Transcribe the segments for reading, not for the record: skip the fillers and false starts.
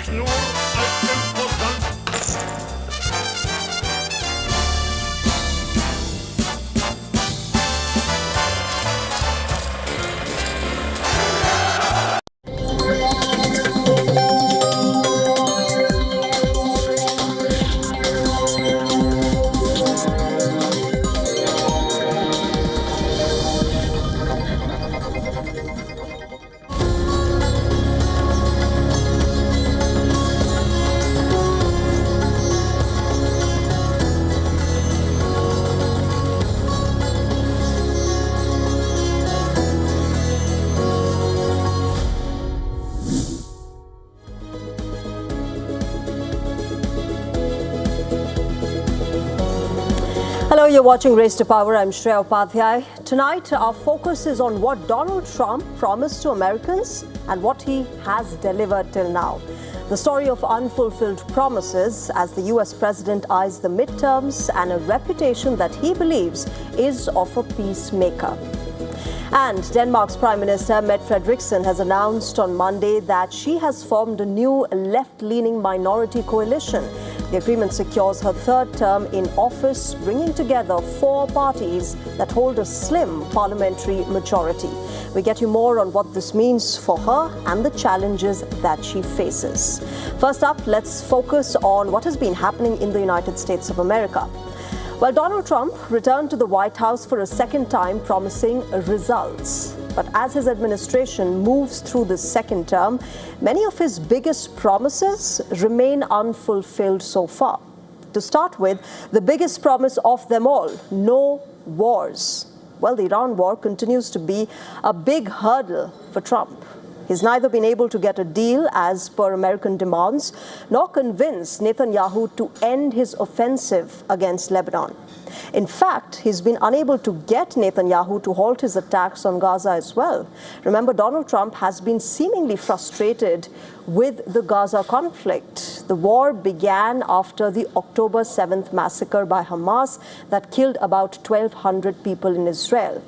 نور تفضل. Hello, you're watching Race to Power. I'm Shreya Upadhyay. Tonight, our focus is on what Donald Trump promised to Americans and what he has delivered till now. The story of unfulfilled promises as the US president eyes the midterms and a reputation that he believes is of a peacemaker. And Denmark's Prime Minister Mette Frederiksen has announced on Monday that she has formed a new left-leaning minority coalition. The agreement secures her third term in office, bringing together four parties that hold a slim parliamentary majority. We get you more on what this means for her and the challenges that she faces. First up, let's focus on what has been happening in the United States of America. Well, Donald Trump returned to the White House for a second time, promising results. But as his administration moves through the second term, many of his biggest promises remain unfulfilled so far. To start with, the biggest promise of them all, no wars. Well, the Iran war continues to be a big hurdle for Trump. He's neither been able to get a deal as per American demands, nor convince Netanyahu to end his offensive against Lebanon. In fact, he's been unable to get Netanyahu to halt his attacks on Gaza as well. Remember, Donald Trump has been seemingly frustrated with the Gaza conflict. The war began after the October 7th massacre by Hamas that killed about 1,200 people in Israel.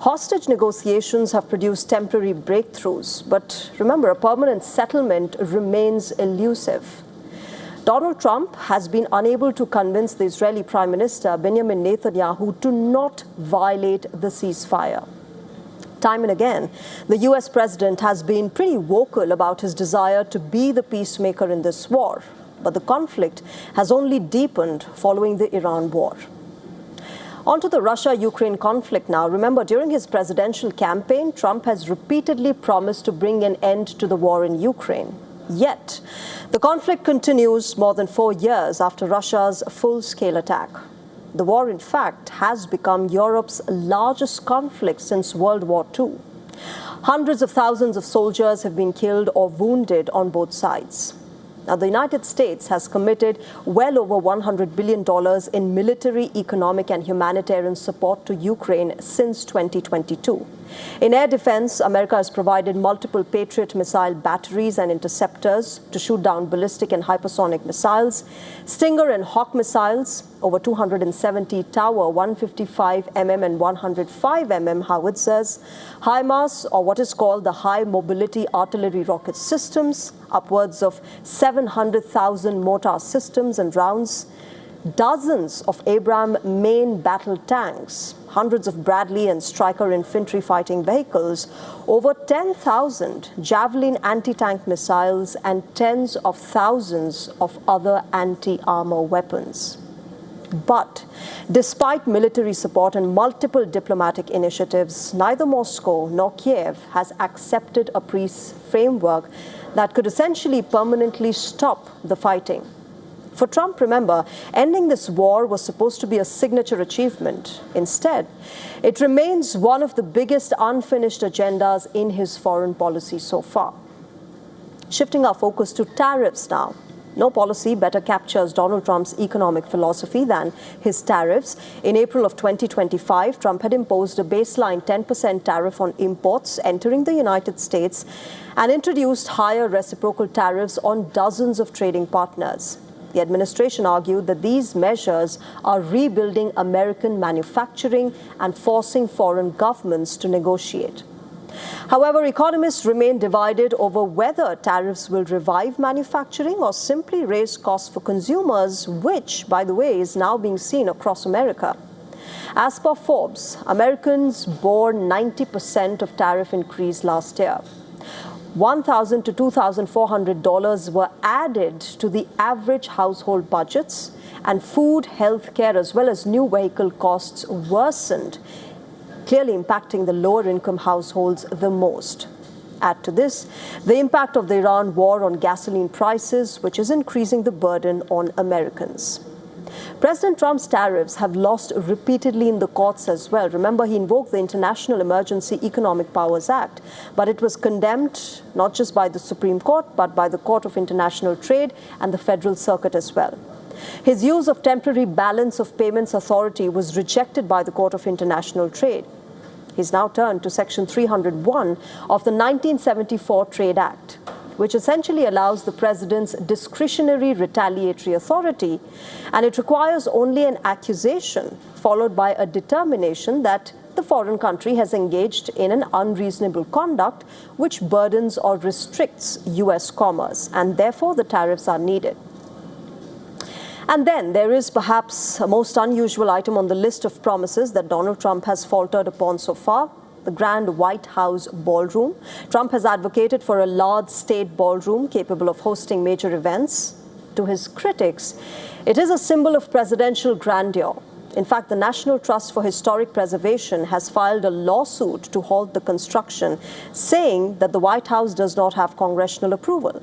Hostage negotiations have produced temporary breakthroughs, but remember, a permanent settlement remains elusive. Donald Trump has been unable to convince the Israeli Prime Minister Benjamin Netanyahu to not violate the ceasefire. Time and again, the US president has been pretty vocal about his desire to be the peacemaker in this war, but the conflict has only deepened following the Iran war. On to the Russia-Ukraine conflict now. Remember, during his presidential campaign, Trump has repeatedly promised to bring an end to the war in Ukraine. Yet, the conflict continues more than 4 years after Russia's full-scale attack. The war, in fact, has become Europe's largest conflict since World War II. Hundreds of thousands of soldiers have been killed or wounded on both sides. Now, the United States has committed well over $100 billion in military, economic, and humanitarian support to Ukraine since 2022. In air defense, America has provided multiple Patriot missile batteries and interceptors to shoot down ballistic and hypersonic missiles, Stinger and Hawk missiles, over 270 Tower 155mm and 105mm howitzers, HIMARS, or what is called the High Mobility Artillery Rocket Systems, upwards of 700,000 mortar systems and rounds, dozens of Abrams main battle tanks, hundreds of Bradley and Stryker infantry fighting vehicles, over 10,000 Javelin anti-tank missiles, and tens of thousands of other anti-armor weapons. But despite military support and multiple diplomatic initiatives, neither Moscow nor Kiev has accepted a peace framework that could essentially permanently stop the fighting. For Trump, remember, ending this war was supposed to be a signature achievement. Instead, it remains one of the biggest unfinished agendas in his foreign policy so far. Shifting our focus to tariffs now. No policy better captures Donald Trump's economic philosophy than his tariffs. In April of 2025, Trump had imposed a baseline 10% tariff on imports entering the United States and introduced higher reciprocal tariffs on dozens of trading partners. The administration argued that these measures are rebuilding American manufacturing and forcing foreign governments to negotiate. However, economists remain divided over whether tariffs will revive manufacturing or simply raise costs for consumers, which, by the way, is now being seen across America. As per Forbes, Americans bore 90% of tariff increase last year. $1,000 to $2,400 were added to the average household budgets, and food, healthcare, as well as new vehicle costs worsened, clearly impacting the lower-income households the most. Add to this the impact of the Iran war on gasoline prices, which is increasing the burden on Americans. President Trump's tariffs have lost repeatedly in the courts as well. Remember, he invoked the International Emergency Economic Powers Act, but it was condemned not just by the Supreme Court, but by the Court of International Trade and the Federal Circuit as well. His use of temporary balance of payments authority was rejected by the Court of International Trade. He's now turned to Section 301 of the 1974 Trade Act, which essentially allows the president's discretionary retaliatory authority, and it requires only an accusation followed by a determination that the foreign country has engaged in an unreasonable conduct which burdens or restricts U.S. commerce, and therefore the tariffs are needed. And then there is perhaps a most unusual item on the list of promises that Donald Trump has faltered upon so far: the Grand White House Ballroom. Trump has advocated for a large state ballroom capable of hosting major events. To his critics, it is a symbol of presidential grandeur. In fact, the National Trust for Historic Preservation has filed a lawsuit to halt the construction, saying that the White House does not have congressional approval.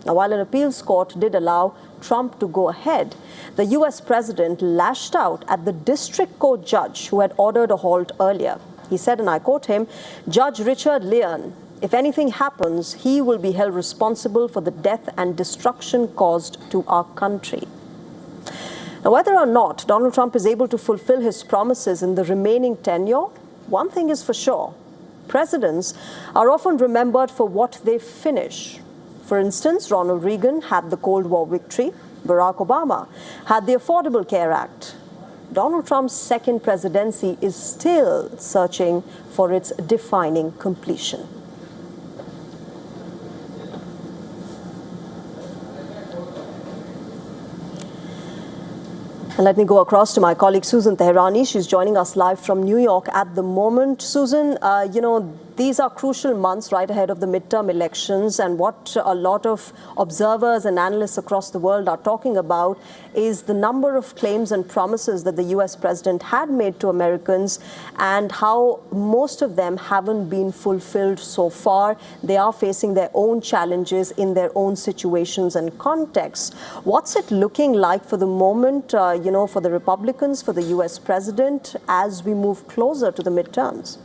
Now, while an appeals court did allow Trump to go ahead, the U.S. president lashed out at the district court judge who had ordered a halt earlier. He said, and I quote him, "Judge Richard Leon, if anything happens, he will be held responsible for the death and destruction caused to our country." Now, whether or not Donald Trump is able to fulfill his promises in the remaining tenure, one thing is for sure: presidents are often remembered for what they finish. For instance, Ronald Reagan had the Cold War victory. Barack Obama had the Affordable Care Act. Donald Trump's second presidency is still searching for its defining completion. And let me go across to my colleague Susan Teherani. She's joining us live from New York at the moment. Susan, these are crucial months right ahead of the midterm elections, and what a lot of observers and analysts across the world are talking about is the number of claims and promises that the U.S. president had made to Americans and how most of them haven't been fulfilled so far. They are facing their own challenges in their own situations and contexts. What's it looking like for the moment, for the Republicans, for the U.S. president, as we move closer to the midterms?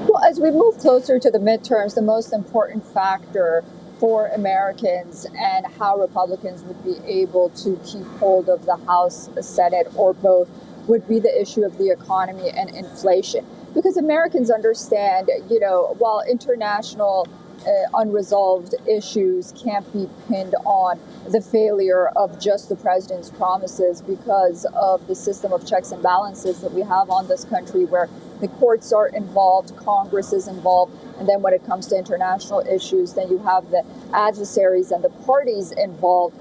Well, as we move closer to the midterms, the most important factor for Americans and how Republicans would be able to keep hold of the House, Senate, or both would be the issue of the economy and inflation. Because Americans understand, while international unresolved issues can't be pinned on the failure of just the president's promises because of the system of checks and balances that we have on this country, where the courts are involved, Congress is involved, and then when it comes to international issues, then you have the adversaries and the parties involved.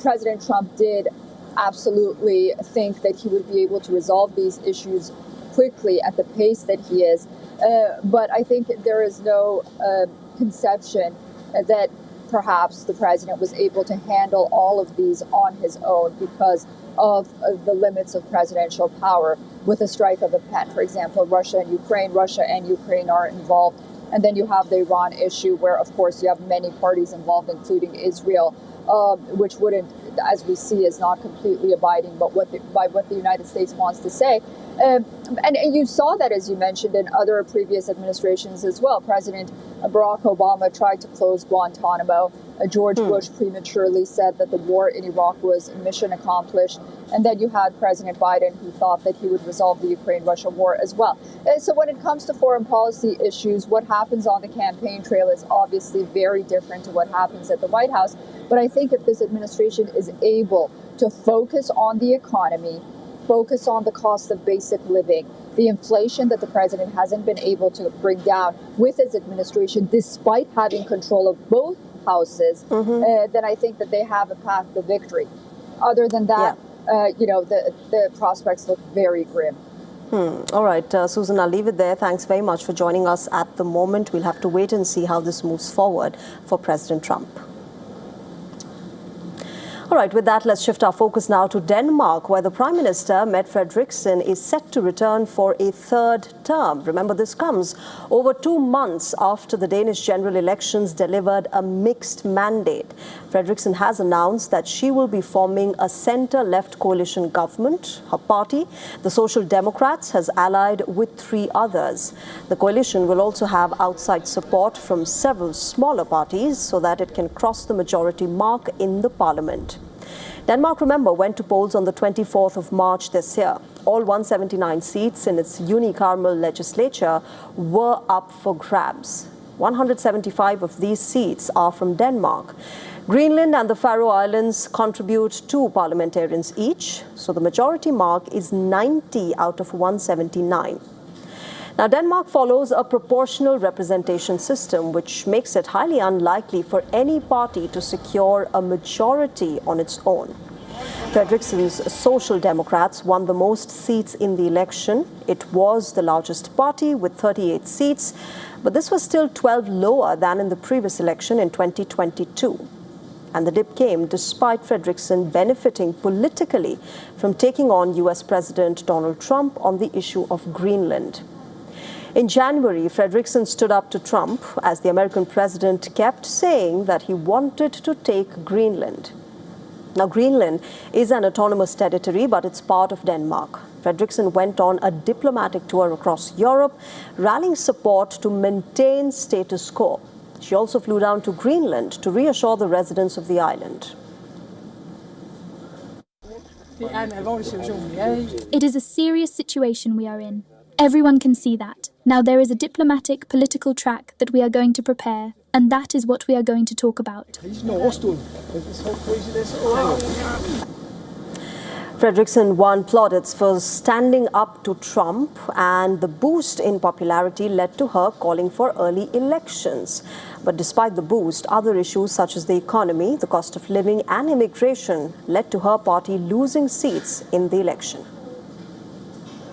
President Trump did absolutely think that he would be able to resolve these issues quickly at the pace that he is. But I think there is no conception that perhaps the president was able to handle all of these on his own because of the limits of presidential power with a strike of a pen. For example, Russia and Ukraine are involved. And then you have the Iran issue where, of course, you have many parties involved, including Israel, which wouldn't, as we see, is not completely abiding by what the United States wants to say. And you saw that, as you mentioned, in other previous administrations as well. President Barack Obama tried to close Guantanamo. George Bush prematurely said that the war in Iraq was mission accomplished. And then you had President Biden, who thought that he would resolve the Ukraine-Russia war as well. So when it comes to foreign policy issues, what happens on the campaign trail is obviously very different to what happens at the White House. But I think if this administration is able to focus on the economy, focus on the cost of basic living, the inflation that the president hasn't been able to bring down with his administration, despite having control of both houses, then I think that they have a path to victory. Other than that, the prospects look very grim. All right, Susan, I'll leave it there. Thanks very much for joining us at the moment. We'll have to wait and see how this moves forward for President Trump. All right, with that, let's shift our focus now to Denmark, where the Prime Minister, Mette Frederiksen, is set to return for a third term. Remember, this comes over 2 months after the Danish general elections delivered a mixed mandate. Frederiksen has announced that she will be forming a centre-left coalition government. Her party, the Social Democrats, has allied with 3 others. The coalition will also have outside support from several smaller parties so that it can cross the majority mark in the parliament. Denmark, remember, went to polls on the 24th of March this year. All 179 seats in its unicameral legislature were up for grabs. 175 of these seats are from Denmark. Greenland and the Faroe Islands contribute 2 parliamentarians each, so the majority mark is 90 out of 179. Now, Denmark follows a proportional representation system, which makes it highly unlikely for any party to secure a majority on its own. Frederiksen's Social Democrats won the most seats in the election. It was the largest party with 38 seats, but this was still 12 lower than in the previous election in 2022. And the dip came despite Frederiksen benefiting politically from taking on US President Donald Trump on the issue of Greenland. In January, Frederiksen stood up to Trump as the American president kept saying that he wanted to take Greenland. Now, Greenland is an autonomous territory, but it's part of Denmark. Frederiksen went on a diplomatic tour across Europe, rallying support to maintain status quo. She also flew down to Greenland to reassure the residents of the island. It is a serious situation we are in. Everyone can see that. Now there is a diplomatic, political track that we are going to prepare, and that is what we are going to talk about. Frederiksen won plaudits for standing up to Trump, and the boost in popularity led to her calling for early elections. But despite the boost, other issues such as the economy, the cost of living and immigration led to her party losing seats in the election.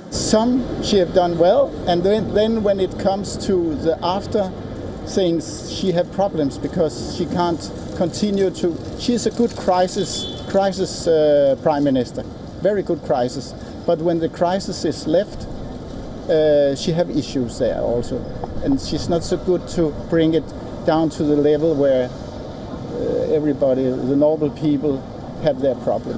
Some she have done well, and then when it comes to the after things, she have problems because she can't continue to. She's a good crisis prime minister, very good crisis. But when the crisis is left, she have issues there also, and she's not so good to bring it down to the level where everybody, the normal people, have their problems.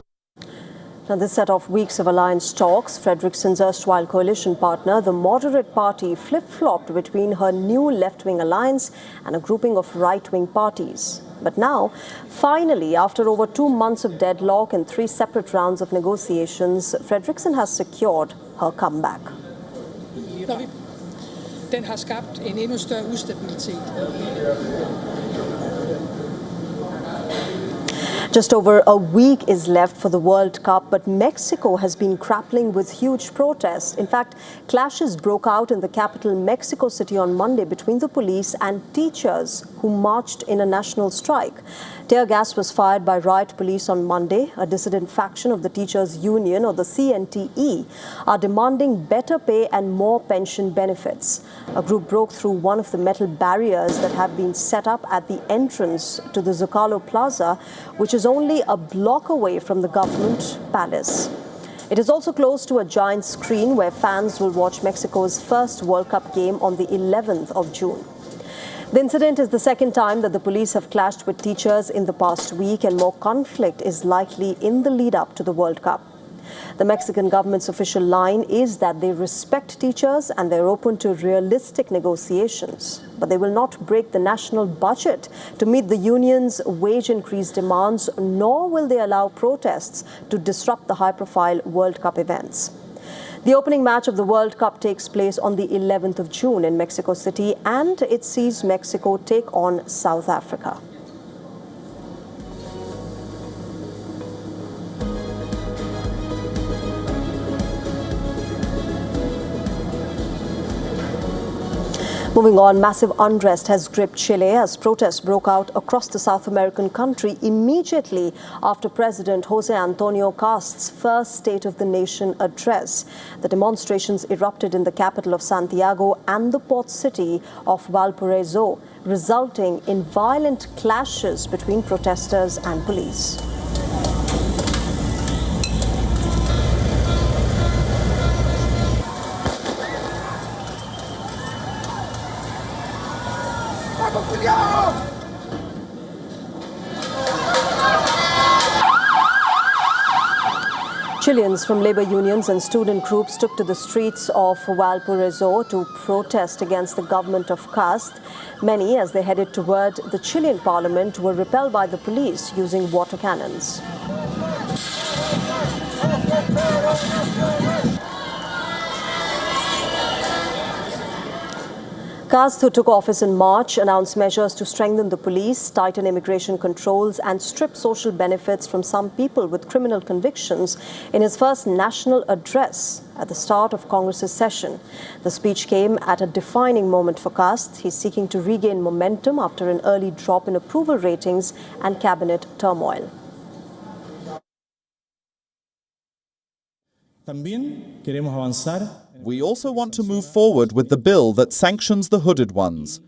Now, this set off weeks of alliance talks. Frederiksen's erstwhile coalition partner, the Moderate Party, flip-flopped between her new left-wing alliance and a grouping of right-wing parties. But now, finally, after over 2 months of deadlock and 3 separate rounds of negotiations, Frederiksen has secured her comeback. Den har skabt en endnu større ustabilitet. Just over a week is left for the World Cup, but Mexico has been grappling with huge protests. In fact, clashes broke out in the capital, Mexico City, on Monday between the police and teachers who marched in a national strike. Tear gas was fired by riot police on Monday. A dissident faction of the Teachers Union, or the CNTE, are demanding better pay and more pension benefits. A group broke through one of the metal barriers that have been set up at the entrance to the Zocalo Plaza, which is only a block away from the government palace. It is also close to a giant screen where fans will watch Mexico's first World Cup game on the 11th of June. The incident is the second time that the police have clashed with teachers in the past week, and more conflict is likely in the lead-up to the World Cup. The Mexican government's official line is that they respect teachers and they're open to realistic negotiations, but they will not break the national budget to meet the union's wage increase demands, nor will they allow protests to disrupt the high-profile World Cup events. The opening match of the World Cup takes place on the 11th of June in Mexico City, and it sees Mexico take on South Africa. Moving on, massive unrest has gripped Chile as protests broke out across the South American country immediately after President Jose Antonio Cast's first State of the Nation address. The demonstrations erupted in the capital of Santiago and the port city of Valparaiso, resulting in violent clashes between protesters and police. Chileans from labor unions and student groups took to the streets of Valparaiso to protest against the government of Cast. Many, as they headed toward the Chilean parliament, were repelled by the police using water cannons. Cast, who took office in March, announced measures to strengthen the police, tighten immigration controls and strip social benefits from some people with criminal convictions in his first national address at the start of Congress's session. The speech came at a defining moment for Cast. He's seeking to regain momentum after an early drop in approval ratings and cabinet turmoil. We also want to move forward with the bill that sanctions the hooded ones.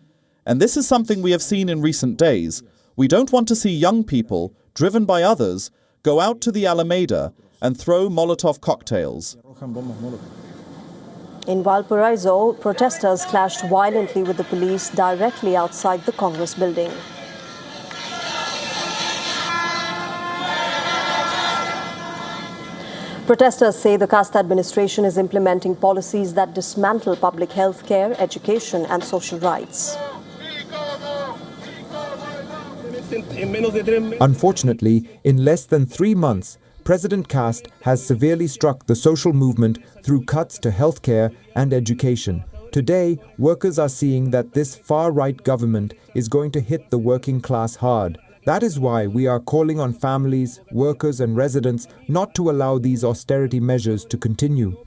And this is something we have seen in recent days. We don't want to see young people, driven by others, go out to the Alameda and throw Molotov cocktails. In Valparaiso, protesters clashed violently with the police directly outside the Congress building. Protesters say the Cast administration is implementing policies that dismantle public health care, education and social rights. Unfortunately, in less than 3 months, President Cast has severely struck the social movement through cuts to healthcare and education. Today, workers are seeing that this far-right government is going to hit the working class hard. That is why we are calling on families, workers and residents not to allow these austerity measures to continue.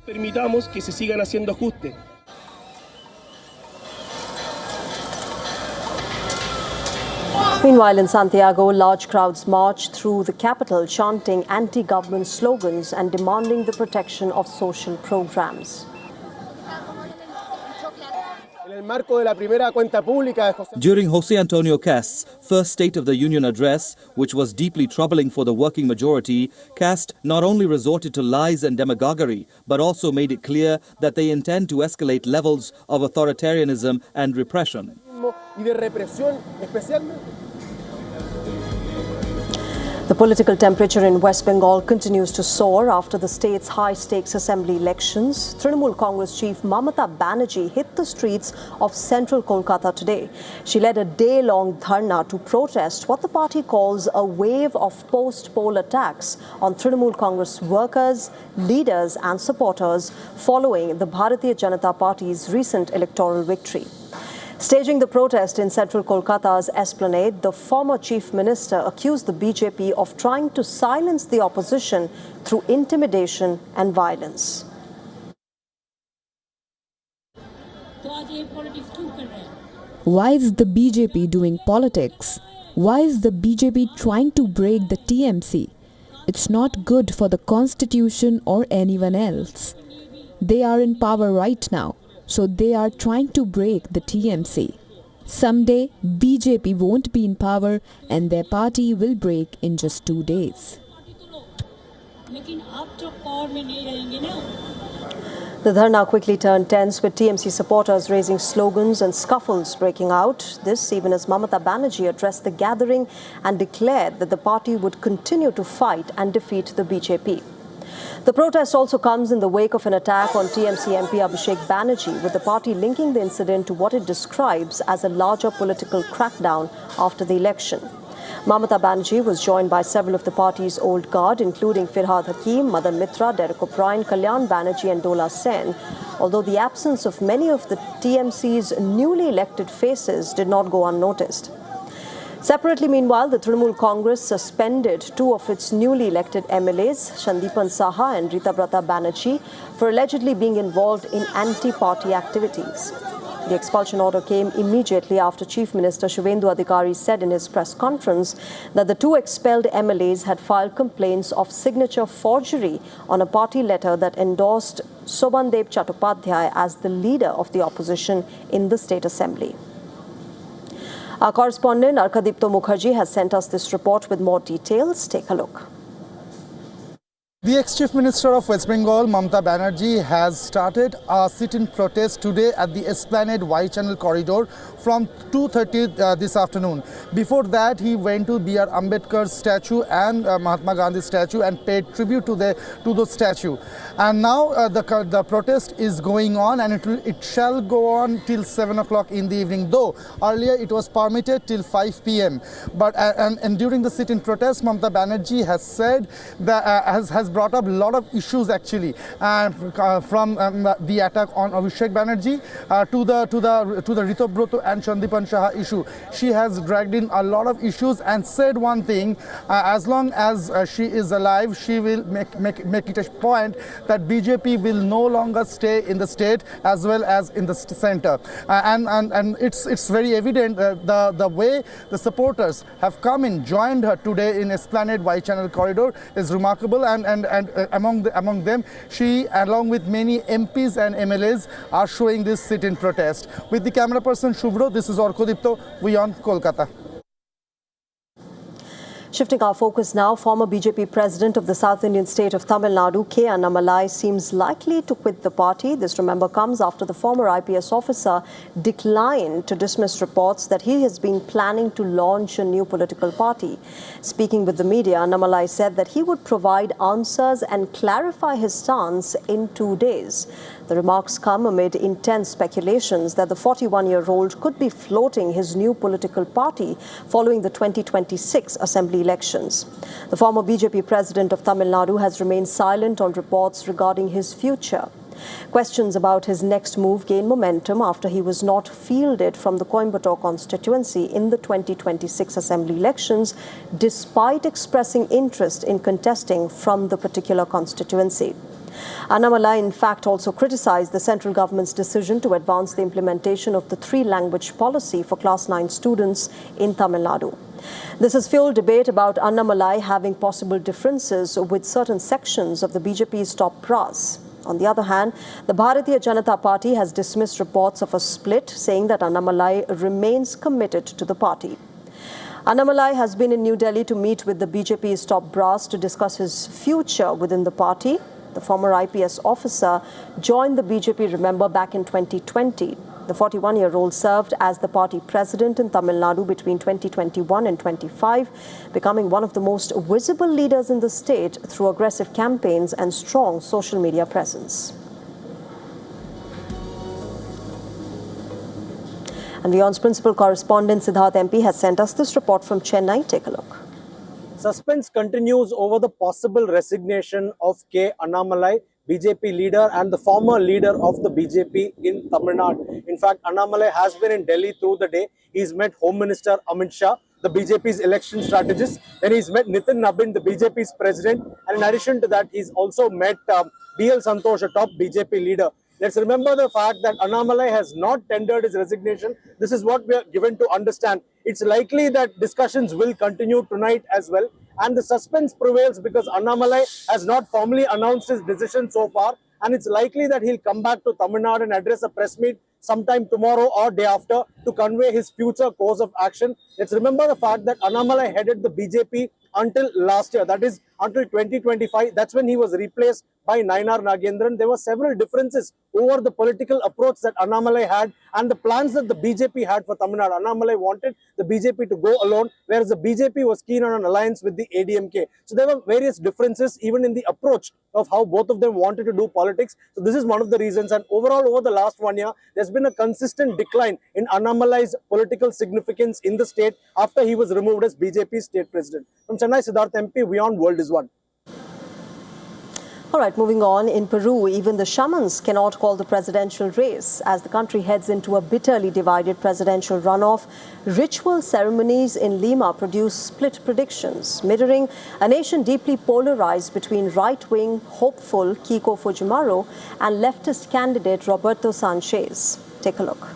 Meanwhile, in Santiago, large crowds marched through the capital chanting anti-government slogans and demanding the protection of social programs. During Jose Antonio Cast's first State of the Union address, which was deeply troubling for the working majority, Cast not only resorted to lies and demagoguery, but also made it clear that they intend to escalate levels of authoritarianism and repression. The political temperature in West Bengal continues to soar after the state's high-stakes assembly elections. Trinamool Congress chief Mamata Banerjee hit the streets of central Kolkata today. She led a day-long dharna to protest what the party calls a wave of post-poll attacks on Trinamool Congress workers, leaders and supporters following the Bharatiya Janata Party's recent electoral victory. Staging the protest in central Kolkata's Esplanade, the former chief minister accused the BJP of trying to silence the opposition through intimidation and violence. Why is the BJP doing politics? Why is the BJP trying to break the TMC? It's not good for the constitution or anyone else. They are in power right now. So they are trying to break the TMC. Someday, BJP won't be in power and their party will break in just 2 days. The dharna quickly turned tense with TMC supporters raising slogans and scuffles breaking out. This even as Mamata Banerjee addressed the gathering and declared that the party would continue to fight and defeat the BJP. The protest also comes in the wake of an attack on TMC MP Abhishek Banerjee, with the party linking the incident to what it describes as a larger political crackdown after the election. Mamata Banerjee was joined by several of the party's old guard, including Firhad Hakim, Madan Mitra, Derek O'Brien, Kalyan Banerjee and Dola Sen, although the absence of many of the TMC's newly elected faces did not go unnoticed. Separately, meanwhile, the Trinamool Congress suspended 2 of its newly elected MLAs, Shandipan Saha and Ritabrata Banerjee, for allegedly being involved in anti-party activities. The expulsion order came immediately after Chief Minister Shivendu Adhikari said in his press conference that the two expelled MLAs had filed complaints of signature forgery on a party letter that endorsed Sobandev Chattopadhyay as the leader of the opposition in the State Assembly. Our correspondent Arkadipto Mukherjee has sent us this report with more details. Take a look. The ex-Chief Minister of West Bengal, Mamata Banerjee, has started a sit-in protest today at the Esplanade Y Channel corridor from 2:30 this afternoon. Before that, he went to B.R. Ambedkar's statue and Mahatma Gandhi's statue and paid tribute to the statue. And now the protest is going on, and it shall go on till 7 o'clock in the evening. Though earlier it was permitted till 5 p.m. But and during the sit-in protest, Mamata Banerjee has said that has brought up a lot of issues actually, from the attack on Abhishek Banerjee to the Rito Broto and Chandipan Shaha issue. She has dragged in a lot of issues and said one thing: as long as she is alive, she will make it a point that BJP will no longer stay in the state as well as in the center. And it's very evident the way the supporters have come in, joined her today in Esplanade Y Channel corridor is remarkable, and among them, she, along with many MPs and MLAs, are showing this sit-in protest. With the camera person Shubhro, this is Arkadipto, WION, Kolkata. Shifting our focus now, former BJP president of the South Indian state of Tamil Nadu, K. Annamalai, seems likely to quit the party. This, remember, comes after the former IPS officer declined to dismiss reports that he has been planning to launch a new political party. Speaking with the media, Annamalai said that he would provide answers and clarify his stance in 2 days. The remarks come amid intense speculations that the 41-year-old could be floating his new political party following the 2026 Assembly elections. The former BJP president of Tamil Nadu has remained silent on reports regarding his future. Questions about his next move gained momentum after he was not fielded from the Coimbatore constituency in the 2026 Assembly elections, despite expressing interest in contesting from the particular constituency. Annamalai, in fact, also criticized the central government's decision to advance the implementation of the 3-language policy for Class 9 students in Tamil Nadu. This has fueled debate about Annamalai having possible differences with certain sections of the BJP's top brass. On the other hand, the Bharatiya Janata Party has dismissed reports of a split, saying that Annamalai remains committed to the party. Annamalai has been in New Delhi to meet with the BJP's top brass to discuss his future within the party. The former IPS officer joined the BJP, remember, back in 2020. The 41-year-old served as the party president in Tamil Nadu between 2021 and 25, becoming one of the most visible leaders in the state through aggressive campaigns and strong social media presence. And WION's principal correspondent Siddharth MP has sent us this report from Chennai. Take a look. Suspense continues over the possible resignation of K. Annamalai, BJP leader and the former leader of the BJP in Tamil Nadu. In fact, Annamalai has been in Delhi through the day. He's met Home Minister Amit Shah, the BJP's election strategist. Then he's met Nitin Nabin, the BJP's president. And in addition to that, he's also met B.L. Santosh, a top BJP leader. Let's remember the fact that Annamalai has not tendered his resignation. This is what we are given to understand. It's likely that discussions will continue tonight as well. And the suspense prevails because Annamalai has not formally announced his decision so far. And it's likely that he'll come back to Tamil Nadu and address a press meet sometime tomorrow or day after to convey his future course of action. Let's remember the fact that Annamalai headed the BJP until last year, that is until 2025. That's when he was replaced by Nainar Nagendran. There were several differences over the political approach that Annamalai had and the plans that the BJP had for Tamil Nadu. Annamalai wanted the BJP to go alone, whereas the BJP was keen on an alliance with the ADMK. So there were various differences even in the approach of how both of them wanted to do politics. So this is one of the reasons. And overall, over the last 1 year, there's been a consistent decline in Annamalai's political significance in the state after he was removed as BJP state president. From Chennai, Siddharth MP, WION World is One. All right, moving on. In Peru, even the shamans cannot call the presidential race as the country heads into a bitterly divided presidential runoff. Ritual ceremonies in Lima produce split predictions, mirroring a nation deeply polarized between right-wing hopeful Kiko Fujimori and leftist candidate Roberto Sanchez. Take a look.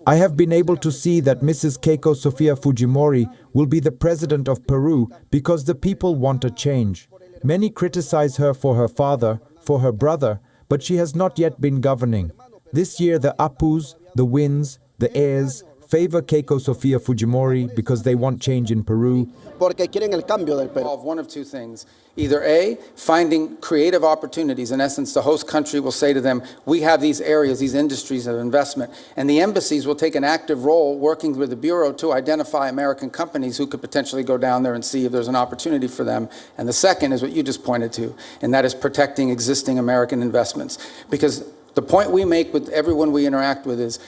I have been able to see that Mrs. Keiko Sofia Fujimori will be the president of Peru because the people want a change. Many criticize her for her father, for her brother, but she has not yet been governing. This year the Apus, the Wins, the heirs favor Keiko Sofia Fujimori because they want change in Peru. Of one of two things. Either A, finding creative opportunities. In essence, the host country will say to them, we have these areas, these industries of investment. And the embassies will take an active role working with the Bureau to identify American companies who could potentially go down there and see if there's an opportunity for them. And the second is what you just pointed to, and that is protecting existing American investments. Because the point we make with everyone we interact with is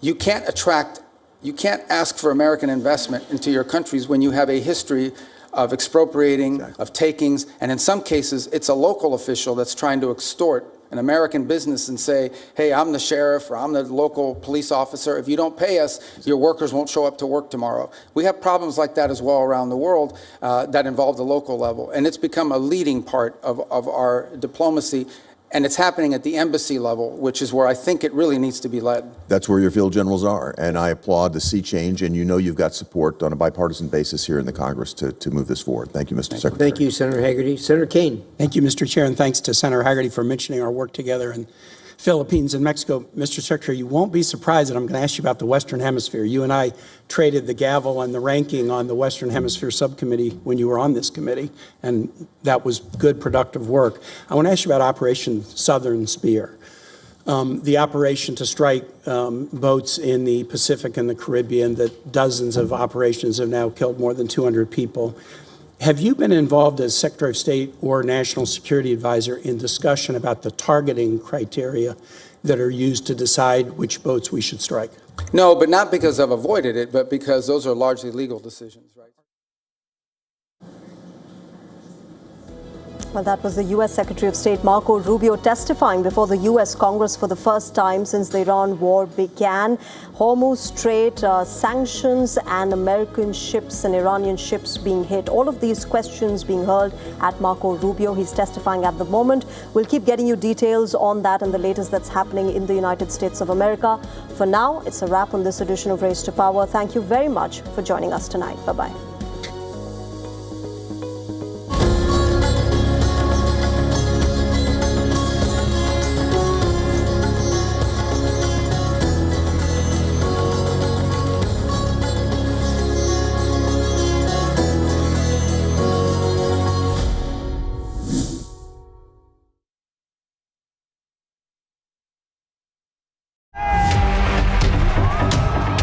you can't ask for American investment into your countries when you have a history of expropriating, of takings, and in some cases, it's a local official that's trying to extort an American business and say, hey, I'm the sheriff or I'm the local police officer. If you don't pay us, your workers won't show up to work tomorrow. We have problems like that as well around the world that involve the local level, and it's become a leading part of our diplomacy. And it's happening at the embassy level, which is where I think it really needs to be led. That's where your field generals are, and I applaud the sea change, and you know you've got support on a bipartisan basis here in the Congress to move this forward. Thank you, Mr. Secretary. Thank you, Senator Hagerty. Senator Kane. Thank you, Mr. Chair, and thanks to Senator Hagerty for mentioning our work together in Philippines and Mexico. Mr. Secretary, you won't be surprised that I'm going to ask you about the Western Hemisphere. You and I traded the gavel and the ranking on the Western Hemisphere subcommittee when you were on this committee, and that was good, productive work. I want to ask you about Operation Southern Spear, the operation to strike boats in the Pacific and the Caribbean, that dozens of operations have now killed more than 200 people. Have you been involved as Secretary of State or National Security Advisor in discussion about the targeting criteria that are used to decide which boats we should strike? No, but not because I've avoided it, but because those are largely legal decisions, right? Well, that was the U.S. Secretary of State Marco Rubio testifying before the U.S. Congress for the first time since the Iran war began. Hormuz Strait, sanctions and American ships and Iranian ships being hit. All of these questions being hurled at Marco Rubio. He's testifying at the moment. We'll keep getting you details on that and the latest that's happening in the United States of America. For now, it's a wrap on this edition of Race to Power. Thank you very much for joining us tonight. Bye-bye.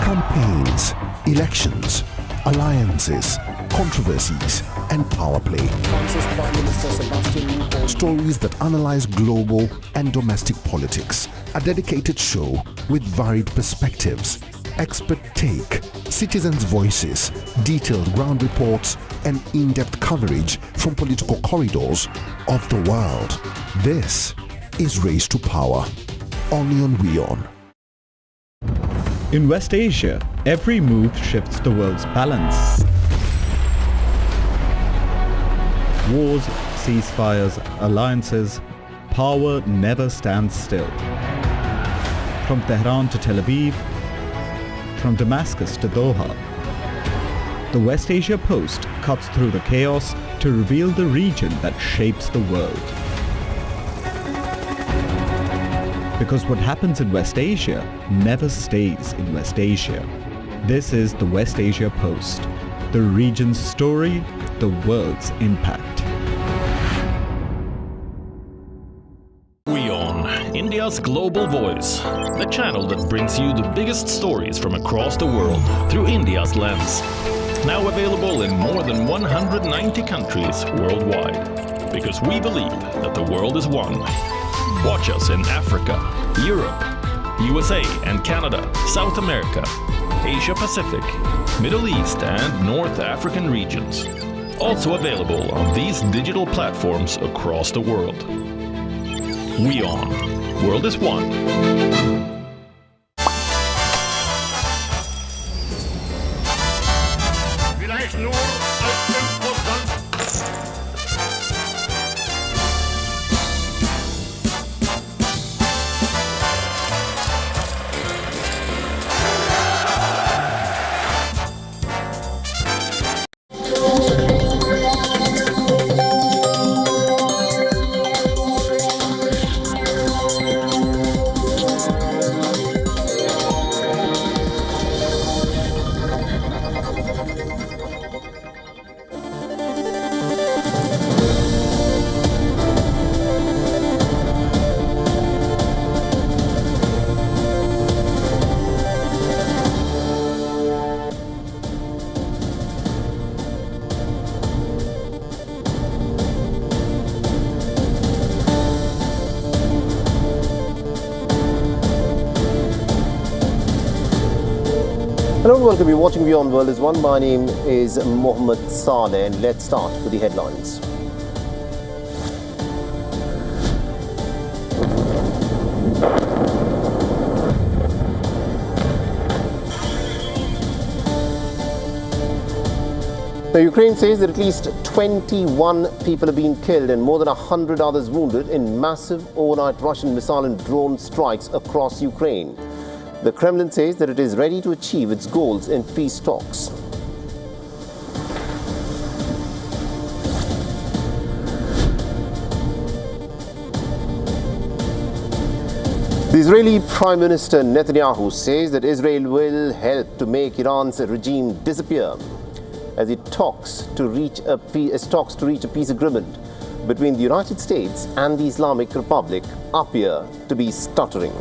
Campaigns, elections, alliances, controversies, and power play. Stories that analyze global and domestic politics. A dedicated show with varied perspectives, expert take, citizens' voices, detailed ground reports, and in-depth coverage from political corridors of the world. This is Race to Power, only on WION. In West Asia, every move shifts the world's balance. Wars, ceasefires, alliances, power never stands still. From Tehran to Tel Aviv, from Damascus to Doha, the West Asia Post cuts through the chaos to reveal the region that shapes the world. Because what happens in West Asia never stays in West Asia. This is the West Asia Post, the region's story, the world's impact. WION, India's global voice, the channel that brings you the biggest stories from across the world through India's lens. Now available in more than 190 countries worldwide. Because we believe that the world is one. Watch us in Africa, Europe, USA and Canada, South America, Asia Pacific, Middle East and North African regions. Also available on these digital platforms across the world. WION, World is One. Hello and welcome. You're watching WION The World is One. My name is Mohammed Saleh and let's start with the headlines. Now, Ukraine says that at least 21 people have been killed and more than 100 others wounded in massive overnight Russian missile and drone strikes across Ukraine. The Kremlin says that it is ready to achieve its goals in peace talks. The Israeli Prime Minister Netanyahu says that Israel will help to make Iran's regime disappear as it talks to reach a peace agreement between the United States and the Islamic Republic appear to be stuttering.